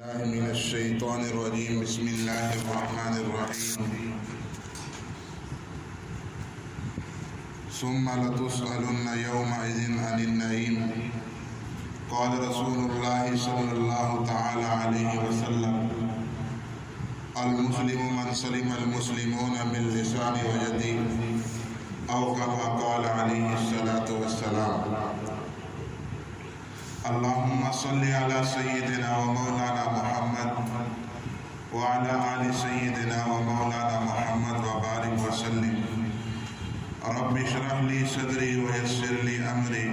من الشيطان الرجيم بسم الله الرحمن الرحيم ثم لتسألن يومئذ عن النعيم قال رسول الله صلى الله تعالى عليه وسلم المسلم من سلم المسلمون من لسانه ويده أو كما قال عليه الصلاة والسلام اللهم صل على سيدنا ومولانا محمد وعلى آل سيدنا ومولانا محمد وبارك وسلم رب اشرح لي صدري ويسر لي أمري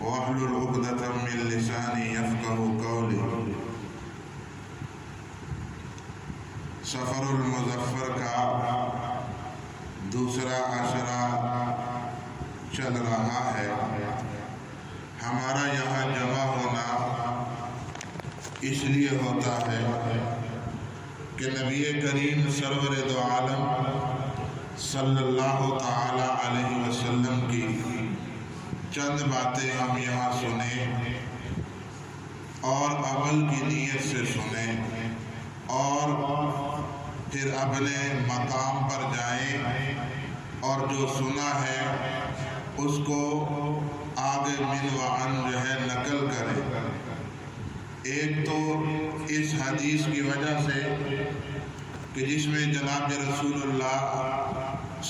واحلل عقدة من لساني يفقهوا قولي سفر المظفر کا دوسرا عشرہ چل رہا ہے۔ ہمارا یہاں جمع ہونا اس لیے ہوتا ہے کہ نبی کریم سرور دو عالم صلی اللہ تعالی علیہ وسلم کی چند باتیں ہم یہاں سنیں اور عمل کی نیت سے سنیں اور پھر اپنے مقام پر جائیں اور جو سنا ہے اس کو آگے من و عن جو ہے نقل کریں۔ ایک تو اس حدیث کی وجہ سے کہ جس میں جناب رسول اللہ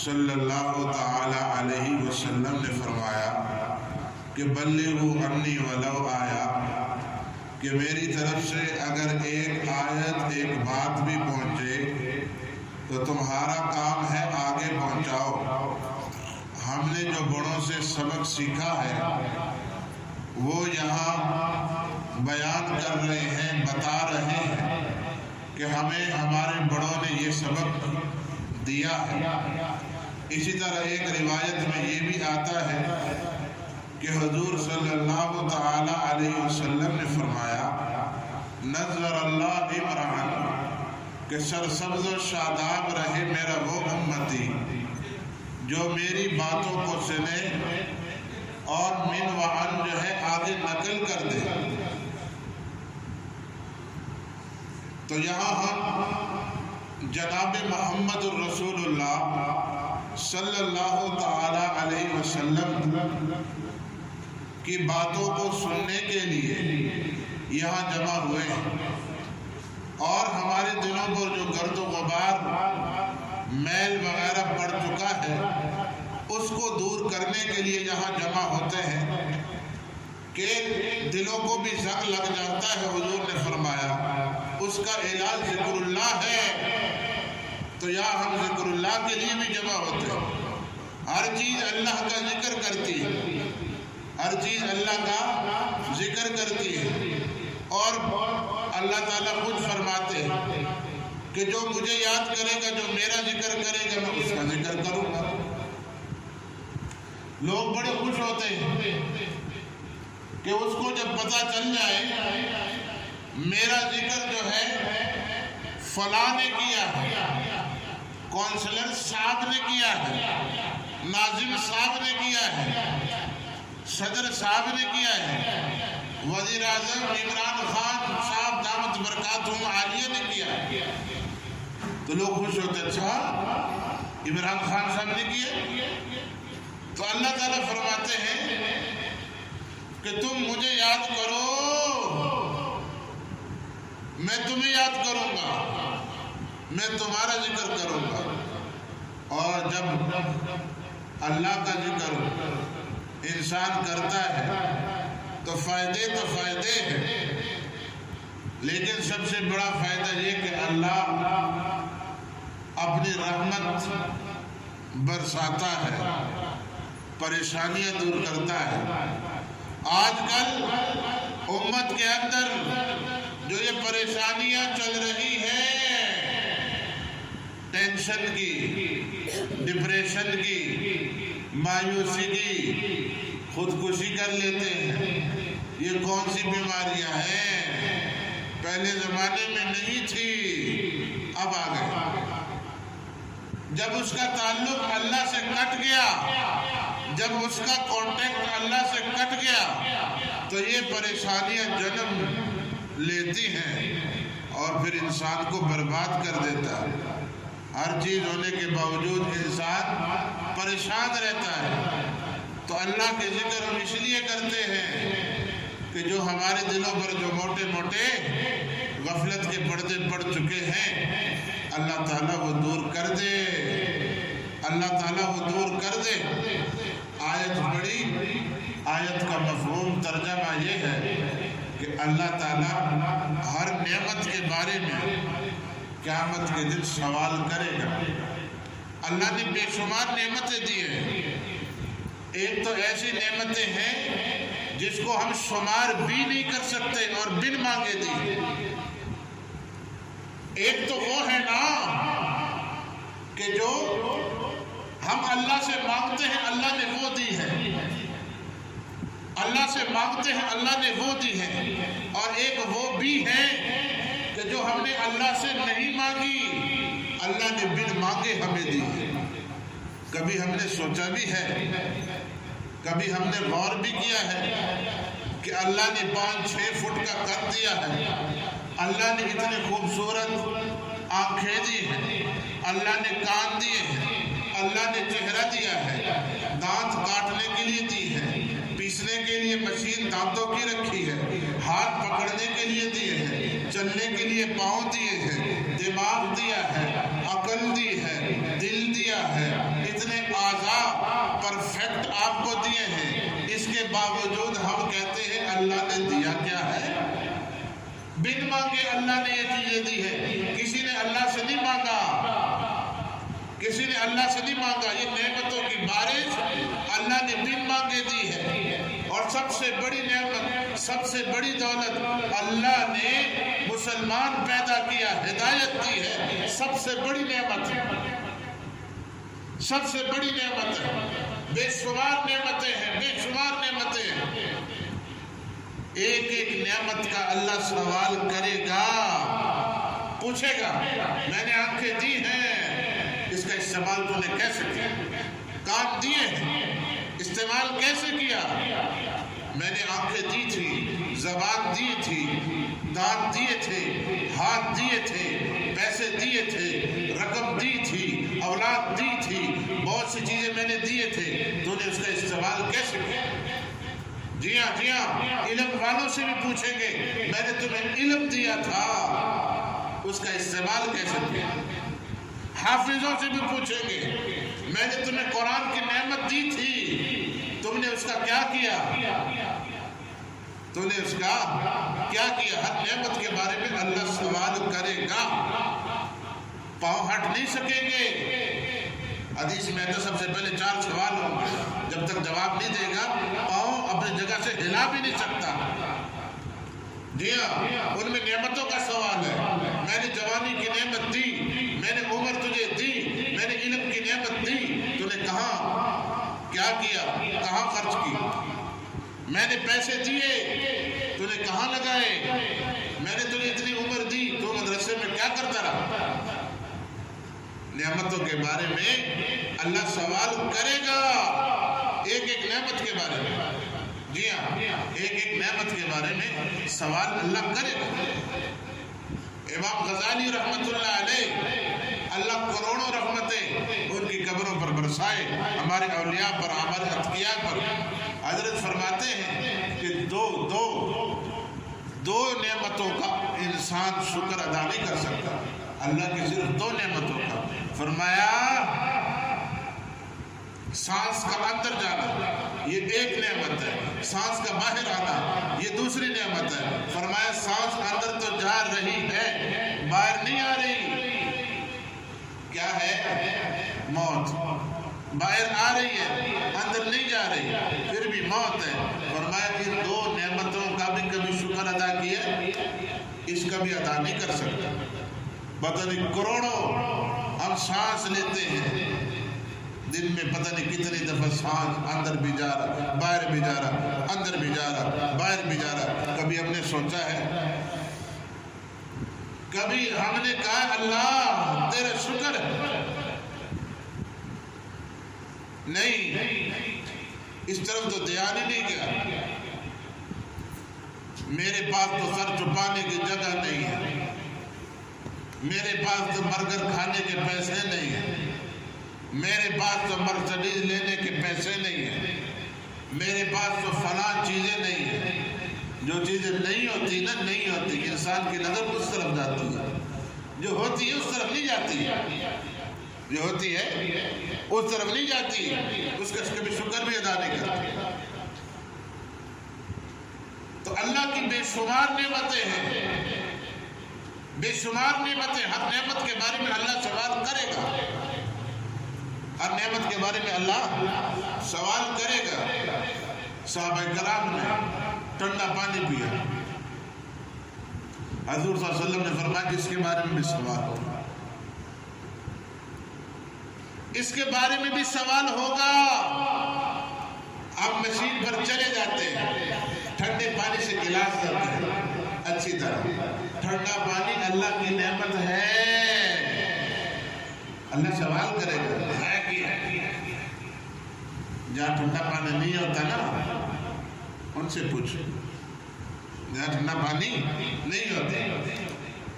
صلی اللہ تعالی علیہ وسلم نے فرمایا کہ بلغوا عنی ولو آیا، کہ میری طرف سے اگر ایک آیت ایک بات بھی پہنچے تو تمہارا کام ہے آگے پہنچاؤ۔ ہم نے جو بڑوں سے سبق سیکھا ہے وہ یہاں بیان کر رہے ہیں، بتا رہے ہیں کہ ہمیں ہمارے بڑوں نے یہ سبق دیا ہے۔ اسی طرح ایک روایت میں یہ بھی آتا ہے کہ حضور صلی اللہ تعالی علیہ وسلم نے فرمایا نظر اللہ امرأً، کہ سرسبز و شاداب رہے میرا وہ امتی جو میری باتوں کو سنے اور من و عن جو ہے آگے نقل کر دے۔ تو یہاں ہم جناب محمد الرسول اللہ صلی اللہ تعالی علیہ وسلم کی باتوں کو سننے کے لیے یہاں جمع ہوئے ہیں، اور ہمارے دلوں پر جو گرد و غبار میل وغیرہ پڑ چکا ہے اس کو دور کرنے کے لیے یہاں جمع ہوتے ہیں کہ دلوں کو بھی زنگ لگ جاتا ہے۔ حضور نے فرمایا اس کا علاج ذکر اللہ ہے، تو یہاں ہم ذکر اللہ کے لیے بھی جمع ہوتے ہیں۔ ہر چیز اللہ کا ذکر کرتی ہے، ہر چیز اللہ کا ذکر کرتی ہے، اور اللہ تعالیٰ خود فرماتے ہیں کہ جو مجھے یاد کرے گا، جو میرا ذکر کرے گا، میں اس کا ذکر کروں گا۔ لوگ بڑے خوش ہوتے ہیں کہ اس کو جب پتہ چل جائے میرا ذکر جو ہے فلاں نے کیا ہے، کونسلر صاحب نے کیا ہے، ناظم صاحب نے کیا ہے، صدر صاحب نے کیا ہے، وزیر اعظم عمران خان صاحب دامت برکاتہم عالیہ نے کیا ہے، تو لوگ خوش ہوتے ہیں اچھا عمران خان صاحب نے کیا۔ تو اللہ تعالیٰ فرماتے ہیں کہ تم مجھے یاد کرو، میں تمہیں یاد کروں گا، میں تمہارا ذکر کروں گا۔ اور جب اللہ کا ذکر انسان کرتا ہے تو فائدے ہیں، لیکن سب سے بڑا فائدہ یہ کہ اللہ اپنی رحمت برساتا ہے، پریشانیاں دور کرتا ہے۔ آج کل امت کے اندر جو یہ پریشانیاں چل رہی ہیں، ٹینشن کی، ڈپریشن کی، مایوسی کی، خودکشی کر لیتے ہیں، یہ کون سی بیماریاں ہیں؟ پہلے زمانے میں نہیں تھی، اب آ گئے۔ جب اس کا تعلق اللہ سے کٹ گیا، جب اس کا کانٹیکٹ اللہ سے کٹ گیا تو یہ پریشانیاں جنم لیتی ہیں اور پھر انسان کو برباد کر دیتا ہے۔ ہر چیز ہونے کے باوجود انسان پریشان رہتا ہے۔ تو اللہ کے ذکر ہم اس لیے کرتے ہیں کہ جو ہمارے دلوں پر جو موٹے موٹے غفلت کے پردے پڑ چکے ہیں، اللہ تعالیٰ وہ دور کر دے، اللہ تعالیٰ وہ دور کر دے۔ آیت پڑھی، آیت کا مفہوم ترجمہ یہ ہے کہ اللہ تعالیٰ ہر نعمت کے بارے میں قیامت کے دن سوال کرے گا۔ اللہ نے بے شمار نعمتیں دی ہیں۔ ایک تو ایسی نعمتیں ہیں جس کو ہم شمار بھی نہیں کر سکتے اور بن مانگے دی۔ ایک تو وہ ہے نا کہ جو ہم اللہ سے مانگتے ہیں اللہ نے وہ دی ہے، اللہ سے مانگتے ہیں اللہ نے وہ دی ہے، اور ایک وہ بھی ہے کہ جو ہم نے اللہ سے نہیں مانگی، اللہ نے بن مانگے ہمیں دی ہے۔ کبھی ہم نے سوچا بھی ہے، کبھی ہم نے غور بھی کیا ہے کہ اللہ نے 5-6 فٹ کا قد دیا ہے، اللہ نے اتنے خوبصورت آنکھیں دی ہیں، اللہ نے کان دیے ہیں، اللہ نے چہرہ دیا ہے، دانت کاٹنے کے لیے دی ہے، پیسنے کے لیے مشین دانتوں کی رکھی ہے، ہاتھ پکڑنے کے لیے دیے ہیں، چلنے کے لیے پاؤں دیے ہیں، دماغ دیا ہے، عقل دی ہے، دل دیا ہے، اتنے اعضاء پرفیکٹ آپ کو دیے ہیں۔ اس کے باوجود ہم کہتے ہیں اللہ نے دیا کیا ہے؟ بن مانگے اللہ نے یہ چیزیں دی ہے۔ کسی نے اللہ سے نہیں مانگا، کسی نے اللہ سے نہیں مانگا، یہ نعمتوں کی بارش اللہ نے بن مانگے دی ہے۔ اور سب سے بڑی نعمت، سب سے بڑی دولت اللہ نے مسلمان پیدا کیا، ہدایت دی ہے، سب سے بڑی نعمت ہے، سب سے بڑی نعمت ہے۔ بے شمار نعمتیں ہیں، بے شمار نعمتیں ہیں۔ ایک ایک نعمت کا اللہ سوال کرے گا، پوچھے گا میں نے آنکھیں دی ہیں، اس کا استعمال تو نے کیسے کیا؟ کان دیے ہیں، استعمال کیسے کیا؟ میں نے آنکھیں دی تھی، زبان دی تھی، دانت دیے تھے، ہاتھ دیے تھے، پیسے دیے تھے، رقم دی تھی، اولاد دی تھی، بہت سی چیزیں میں نے دیے تھے، تو نے اس کا استعمال کیسے کیا؟ جی ہاں، علم والوں سے بھی پوچھیں گے میں نے تمہیں علم دیا تھا، اس کا استعمال کیسے کیا؟ حافظوں سے بھی پوچھیں گے میں نے تمہیں قرآن کی نعمت دی تھی، تم نے اس کا کیا کیا؟ تم نے اس کا کیا کیا؟ ہر نعمت کے بارے میں اللہ سوال کرے گا، پاؤں ہٹ نہیں سکیں گے۔ حدیث میں تو سب سے پہلے 4 سوال ہوں گے، جب تک جواب نہیں دے گا پاؤں اپنی جگہ سے ہلا بھی نہیں سکتا۔ جی ہاں، ان میں نعمتوں کا سوال ہے۔ میں نے جوانی کی نعمت دی، میں نے عمر تجھے دی، میں نے علم کی نعمت دی، تو نے کہاں کیا کیا، کہاں خرچ کی؟ میں نے پیسے دیے، تو نے کہاں لگائے؟ میں نے تجھے اتنی عمر دی، تو مدرسے میں کیا کرتا رہا؟ نعمتوں کے بارے میں اللہ سوال کرے گا، ایک ایک نعمت کے بارے میں۔ جی ہاں، ایک ایک نعمت کے بارے میں سوال اللہ کرے گا۔ امام غزالی رحمت اللہ علیہ، اللہ کروڑوں رحمتیں ان کی قبروں پر برسائے، ہمارے اولیاء پر، ہمارے اتقیاء پر۔ حضرت فرماتے ہیں کہ دو نعمتوں کا انسان شکر ادا نہیں کر سکتا، اللہ کی صرف 2 نعمتوں کا۔ فرمایا سانس کا اندر جانا یہ ایک نعمت ہے، سانس کا باہر آنا یہ دوسری نعمت ہے۔ فرمایا سانس اندر تو جا رہی ہے، باہر نہیں آ رہی، کیا ہے؟ موت۔ باہر آ رہی ہے، اندر نہیں جا رہی، پھر بھی موت ہے۔ فرمایا ان 2 نعمتوں کا بھی کبھی شکر ادا کیا، اس کا بھی ادا نہیں کر سکتا۔ پتہ نہیں کروڑوں ہم سانس لیتے ہیں، دن میں پتہ نہیں کتنی دفعہ سانس اندر بھی جا رہا، باہر بھی جا رہا، اندر بھی جا رہا، باہر بھی جا رہا۔ کبھی ہم نے سوچا ہے، کبھی ہم نے کہا اللہ تیرا شکر ہے؟ نہیں، اس طرف تو دھیان ہی نہیں گیا۔ میرے پاس تو سر چھپانے کی جگہ نہیں ہے، میرے پاس تو برگر کھانے کے پیسے نہیں ہیں، میرے پاس تو مرسڈیز لینے کے پیسے نہیں ہیں، میرے پاس تو فلاں چیزیں نہیں ہیں۔ جو چیزیں نہیں ہوتی نا، نہیں ہوتی، انسان کی نظر اس طرف جاتی ہے، جو ہوتی ہے اس طرف نہیں جاتی ہے، جو ہوتی ہے اس طرف نہیں جاتی ہے، اس کا کبھی شکر بھی ادا نہیں کرتی۔ تو اللہ کی بے شمار نعمتیں ہیں، بے شمار نعمتیں، ہر نعمت کے بارے میں اللہ سوال کرے گا، ہر نعمت کے بارے میں اللہ سوال کرے گا۔ صحابہ کرام نے ٹھنڈا پانی پیا، حضور صلی اللہ علیہ وسلم نے فرمایا کہ اس کے بارے میں بھی سوال ہوگا، اس کے بارے میں بھی سوال ہوگا۔ آپ مشین پر چلے جاتے ہیں، ٹھنڈے پانی سے گلاس کرتے ہیں، اچھی طرح ٹھنڈا پانی اللہ کی نعمت ہے، اللہ سوال کرے گا ضائع کیا۔ جہاں ٹھنڈا پانی نہیں ہوتا نا، ان سے پوچھو، جہاں ٹھنڈا پانی نہیں ہوتا،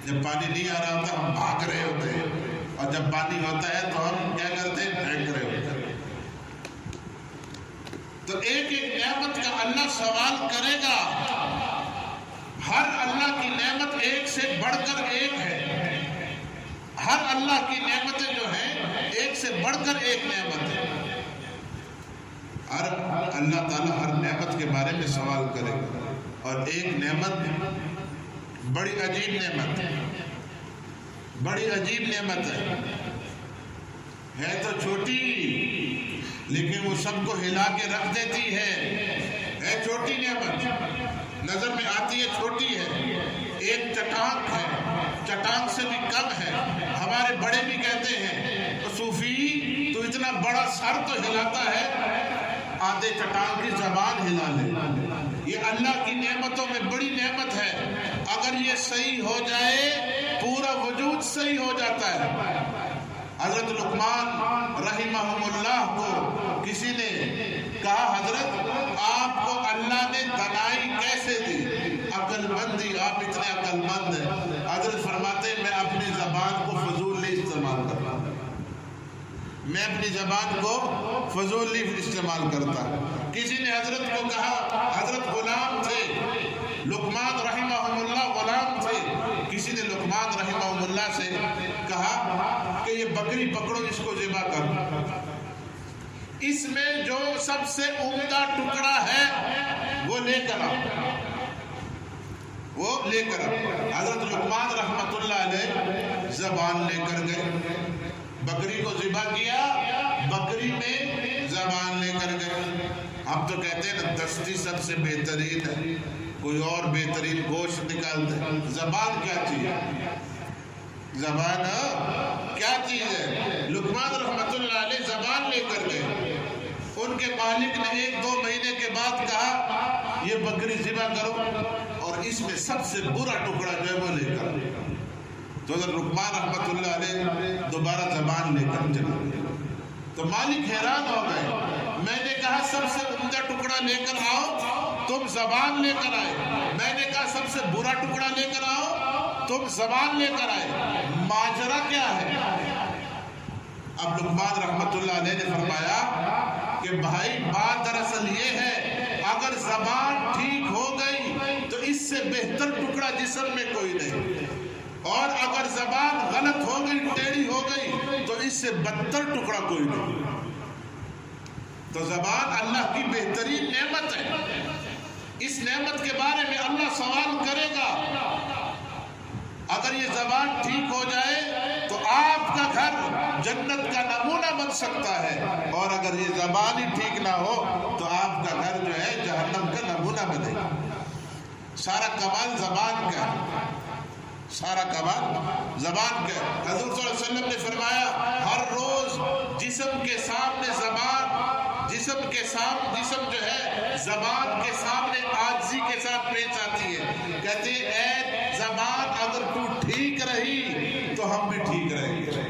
جب پانی نہیں آ رہا ہوتا ہم بھاگ رہے ہوتے ہیں، اور جب پانی ہوتا ہے تو ہم کیا کرتے ہیں؟ پھینک رہے ہوتے ہیں۔ تو ایک ایک نعمت کا اللہ سوال کرے گا، ہر اللہ کی نعمت ایک سے بڑھ کر ایک ہے، ہر اللہ کی نعمتیں جو ہیں ایک سے بڑھ کر ایک نعمت ہے، اور اللہ تعالیٰ ہر نعمت کے بارے میں سوال کرے گا۔ اور ایک نعمت بڑی عجیب نعمت ہے، بڑی عجیب نعمت ہے تو چھوٹی لیکن وہ سب کو ہلا کے رکھ دیتی ہے چھوٹی نعمت، نظر میں آتی ہے چھوٹی ہے، ایک چٹان ہے، چٹان سے بھی کم ہے۔ ہمارے بڑے بھی کہتے ہیں صوفی تو اتنا بڑا سر تو ہلاتا ہے، آدھے چٹان کی زبان ہلا لے۔ یہ اللہ کی نعمتوں میں بڑی نعمت ہے، اگر یہ صحیح ہو جائے پورا وجود صحیح ہو جاتا ہے۔ حضرت لقمان رحمہم اللہ کو کسی نے کہا حضرت آپ کو اللہ نے دنائی کیسے دی، عقل مندی، آپ اتنے عقل مند ہیں؟ حضرت فرماتے ہیں میں اپنی زبان کو فضول نہیں استعمال کرتا، میں اپنی زبان کو فضول نہیں استعمال کرتا۔ کسی نے حضرت کو کہا، حضرت غلام تھے، لقمان رحمہم اللہ غلام تھے، کسی نے لقمان رحمہم اللہ سے کہا کہ یہ بکری پکڑو، اس کو ذبح کرو، اس میں جو سب سے عمدہ ٹکڑا ہے وہ لے کر آؤ، وہ لے کر آؤ۔ حضرت لقمان رحمت اللہ علیہ زبان لے کر گئے، بکری کو ذبح کیا، بکری میں زبان لے کر گئے۔ ہم تو کہتے ہیں نا دستی سب سے بہترین ہے، کوئی اور بہترین گوشت نکالتے، زبان کیا چیز ہے؟ زبان کیا چیز ہے؟ لقمان رحمت اللہ علیہ زبان لے کر گئے، ان کے مالک نے 1-2 مہینے کے بعد کہا یہ بکری ذبح کرو اور اس میں سب سے برا ٹکڑا جو ہے وہ لے کر، تو حضرت لقمان رحمت اللہ علیہ دوبارہ زبان لے کر چلے گئے۔ تو مالک حیران ہو گئے، میں نے کہا سب سے عمدہ ٹکڑا لے کر آؤ، تم زبان لے کر آئے، میں نے کہا سب سے برا ٹکڑا لے کر آؤ، تم زبان لے کر آئے، ماجرا کیا ہے؟ اب لقمان رحمت اللہ علیہ نے فرمایا کہ بھائی بات دراصل یہ ہے، اگر زبان ٹھیک ہو گئی تو اس سے بہتر ٹکڑا جسم میں کوئی نہیں، اور اگر زبان غلط ہو گئی، ٹیڑھی ہو گئی تو اس سے بدتر ٹکڑا کوئی نہیں۔ تو زبان اللہ کی بہترین نعمت ہے، اس نعمت کے بارے میں اللہ سوال کرے گا۔ اگر یہ زبان ٹھیک ہو جائے تو آپ کا گھر جنت کا نمونہ بن سکتا ہے، اور اگر یہ زبان ہی ٹھیک نہ ہو تو آپ کا گھر جو ہے جہنم کا نمونہ بنے گا۔ سارا کمال زبان کا ہے، سارا کمال زبان کا ہے۔ حضور صلی اللہ علیہ وسلم نے فرمایا ہر روز جسم کے سامنے زبان، جسم جو ہے زبان کے سامنے عاجزی کے ساتھ پیش آتی ہے، کہتے ہیں اے زبان اگر تو ٹھیک رہی تو ہم بھی ٹھیک رہیں گے۔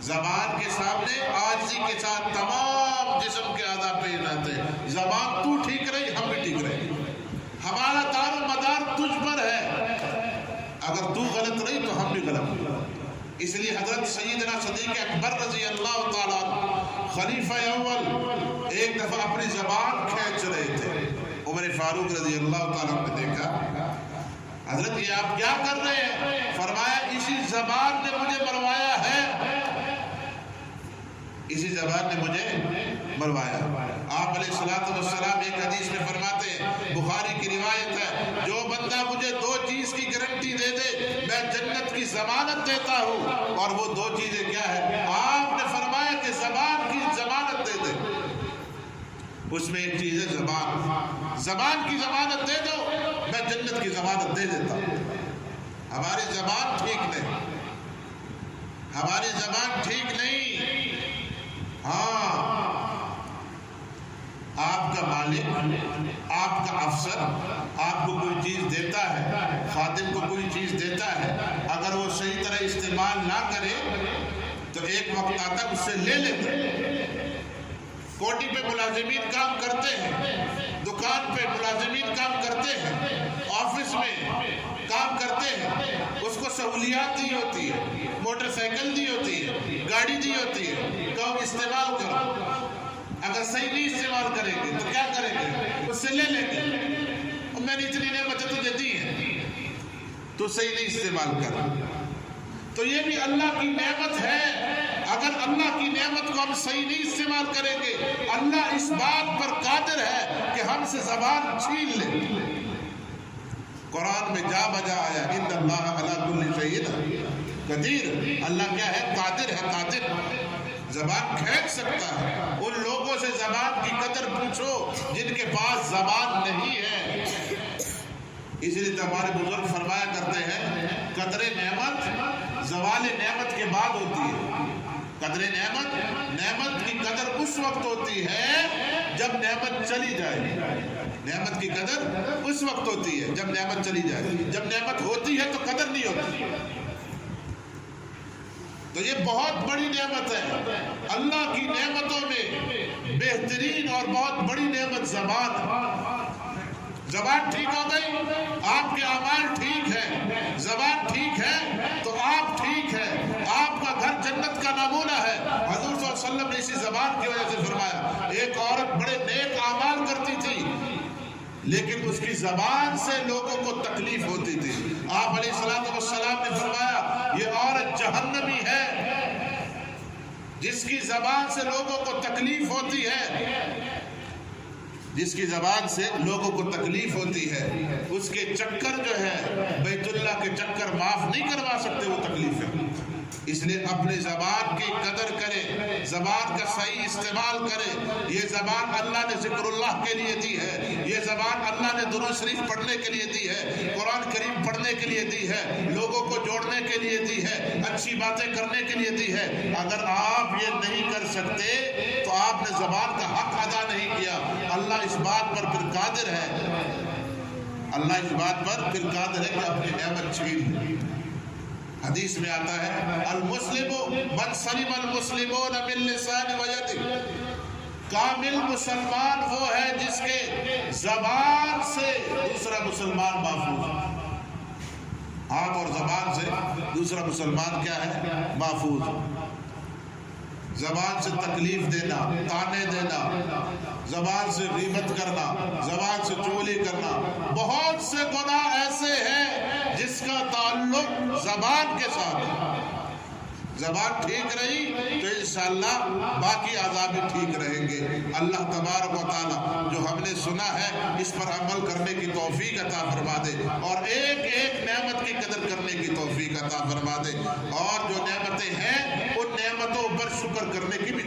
زبان کے سامنے عاجزی کے ساتھ تمام جسم کے اعضاء پیش آتے ہیں، زبان تو ٹھیک رہی ہم بھی ٹھیک رہیں گے۔ ہمارا دار و مدار تجھ پر ہے، اگر تو غلط رہی تو ہم بھی غلط۔ اس لیے حضرت سیدنا صدیق اکبر رضی اللہ تعالیٰ خلیفہ اول ایک دفعہ اپنی زبان کھینچ رہے تھے۔ عمر فاروق رضی اللہ تعالیٰ نے دیکھا، حضرت یہ آپ کیا کر رہے ہیں؟ فرمایا اسی زبان نے مجھے مروایا ہے، اسی زبان نے مجھے مروایا۔ آپ علیہ السلام ایک حدیث میں فرماتے ہیں، بخاری کی روایت ہے، جو بندہ مجھے دو چیز کی گارنٹی دے دے میں جنت کی ضمانت دیتا ہوں، اور وہ دو چیزیں کیا ہے؟ آپ نے فرمایا کہ زبان کی ضمانت دے دے، اس میں ایک چیز ہے زبان، زبان کی ضمانت دے دو میں جنت کی ضمانت دے دیتا ہوں۔ ہماری زبان ٹھیک نہیں، ہماری زبان ٹھیک نہیں۔ ہاں، آپ کا مالک، آپ کا افسر آپ کو کوئی چیز دیتا ہے، خادم کو کوئی چیز دیتا ہے، اگر وہ صحیح طرح استعمال نہ کرے تو ایک وقت آتا اس سے لے لیتے ہیں۔ کوٹی پہ ملازمین کام کرتے ہیں، دکان پہ ملازمین کام کرتے ہیں، آفس میں کام کرتے ہیں، اس کو سہولیات دی ہوتی ہے، موٹر سائیکل دی ہوتی ہے، گاڑی دی ہوتی ہے، کہو استعمال کرو، اگر صحیح نہیں استعمال کریں گے تو کیا کریں گے؟ اس سے لے لیں گے، اور میں نے اتنی نعمتیں تجھے دی ہیں، تو صحیح نہیں استعمال کر۔ تو یہ بھی اللہ کی نعمت ہے، اگر اللہ کی نعمت کو ہم صحیح نہیں استعمال کریں گے، اللہ اس بات پر قادر ہے کہ ہم سے زبان چھین لے۔ قرآن میں جا بجا آیا، ان اللہ علی کل شیء قدیر، اللہ کیا ہے؟ قادر ہے، قادر، زبان کھینچ سکتا ہے۔ ان لوگوں سے زبان کی قدر پوچھو جن کے پاس زبان نہیں ہے۔ اس لیے ہمارے بزرگ فرمایا کرتے ہیں، قدر نعمت زوال نعمت کے بعد ہوتی ہے۔ قدر نعمت، نعمت کی قدر اس وقت ہوتی ہے جب نعمت چلی جائے۔ نعمت کی قدر اس وقت ہوتی ہے جب نعمت چلی جائے، جب نعمت ہوتی ہے تو قدر نہیں ہوتی۔ تو یہ بہت بڑی نعمت ہے، اللہ کی نعمتوں میں بہترین اور بہت بڑی نعمت زبان ہے۔ زبان ٹھیک ہو گئی، آپ کے اعمال ٹھیک ہے، زبان ٹھیک ہے تو آپ ٹھیک ہے، آپ کا گھر جنت کا نمونہ ہے۔ حضور صلی اللہ علیہ وسلم نے اسی زبان کی وجہ سے فرمایا، ایک عورت بڑے نیک اعمال کرتی تھی لیکن اس کی زبان سے لوگوں کو تکلیف ہوتی تھی۔ آپ علیہ السلام نے فرمایا، یہ عورت جہنمی ہے جس کی زبان سے لوگوں کو تکلیف ہوتی ہے، جس کی زبان سے لوگوں کو تکلیف ہوتی ہے، اس کے چکر جو ہے بیت اللہ کے چکر معاف نہیں کروا سکتے وہ تکلیفیں۔ اس لیے اپنی زبان کی قدر کرے، زبان کا صحیح استعمال کرے۔ یہ زبان اللہ نے ذکر اللہ کے لیے دی ہے، یہ زبان اللہ نے درود شریف پڑھنے کے لیے دی ہے، قرآن کریم پڑھنے کے لیے دی ہے، لوگوں کو جوڑنے کے لیے دی ہے، اچھی باتیں کرنے کے لیے دی ہے۔ اگر آپ یہ نہیں کر سکتے تو آپ نے زبان کا حق ادا نہیں کیا۔ اللہ اس بات پر پھر قادر ہے، اللہ اس بات پر پھر قادر ہے کہ اپنی نعمت چھین لے۔ حدیث میں آتا ہے، المسلم من سلم المسلمون من لسان و ید، کامل مسلمان وہ ہے جس کے زبان سے دوسرا مسلمان محفوظ، ہاتھ اور زبان سے دوسرا مسلمان کیا ہے؟ محفوظ۔ زبان سے تکلیف دینا، تانے دینا، زبان سے غیبت کرنا، زبان سے چغلی کرنا، بہت سے گناہ ایسے ہیں جس کا تعلق زبان کے ساتھ ہے۔ زبان ٹھیک رہی تو انشاءاللہ باقی اعضاء بھی ٹھیک رہیں گے۔ اللہ تبارک و تعالی جو ہم نے سنا ہے اس پر عمل کرنے کی توفیق عطا فرما دے، اور ایک ایک نعمت کی قدر کرنے کی توفیق عطا فرما دے، اور جو نعمتیں ہیں ان نعمتوں پر شکر کرنے کی بھی